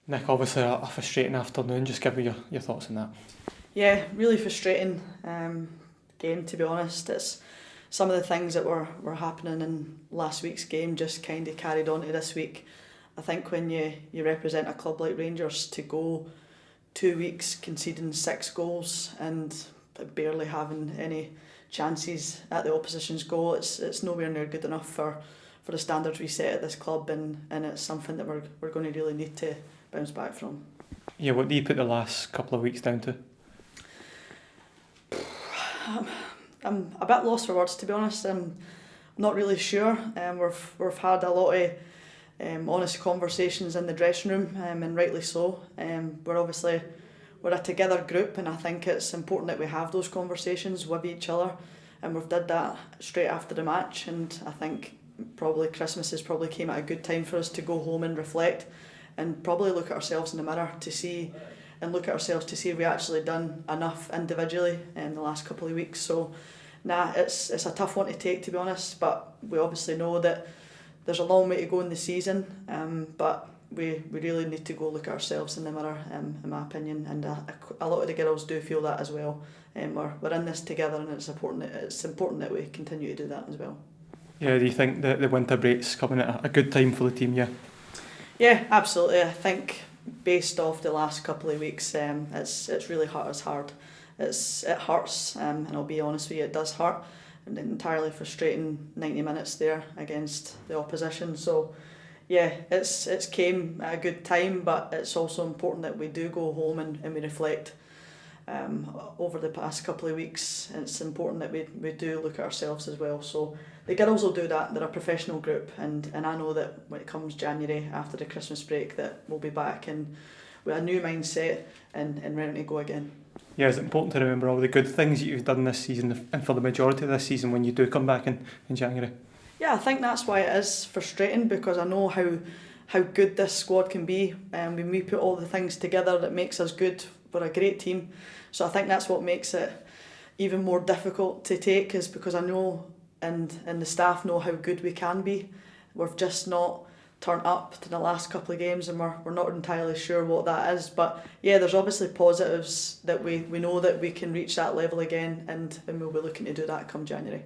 Nick, obviously a frustrating afternoon. Just give me your thoughts on that. Yeah, really frustrating game, to be honest. It's some of the things that were happening in last week's game just kind of carried on to this week. I think when you represent a club like Rangers, to go 2 weeks conceding 6 goals and barely having any chances at the opposition's goal, it's nowhere near good enough for the standards we set at this club, and it's something that we're going to really need to bounce back from. Yeah, what do you put the last couple of weeks down to? I'm a bit lost for words, to be honest. I'm not really sure. We've had a lot of honest conversations in the dressing room, and rightly so. We're a together group, and I think it's important that we have those conversations with each other, and we've did that straight after the match. And I think probably Christmas has probably came at a good time for us to go home and reflect, and probably look at ourselves in the mirror to see if we actually done enough individually in the last couple of weeks. So it's a tough one to take, to be honest, but we obviously know that there's a long way to go in the season, but we really need to go look at ourselves in the mirror, in my opinion, and a lot of the girls do feel that as well. We're in this together, and it's important that we continue to do that as well. Yeah, do you think that the winter break's coming at a good time for the team? Yeah, absolutely. I think based off the last couple of weeks, it's really hurt us hard. It hurts, and I'll be honest with you, it does hurt. An entirely frustrating 90 minutes there against the opposition. So yeah, it's came at a good time, but it's also important that we do go home and we reflect over the past couple of weeks. It's important that we do look at ourselves as well. So the girls will do that. They're a professional group, and I know that when it comes January after the Christmas break, that we'll be back and with a new mindset and ready to go again. Yeah, it's important to remember all the good things that you've done this season, and for the majority of this season when you do come back in January. Yeah, I think that's why it is frustrating, because I know how good this squad can be, and when we put all the things together that makes us good, we're a great team. So I think that's what makes it even more difficult to take, is because I know and the staff know how good we can be. We've just not turned up to the last couple of games, and we're not entirely sure what that is. But yeah, there's obviously positives that we know that we can reach that level again, and we'll be looking to do that come January.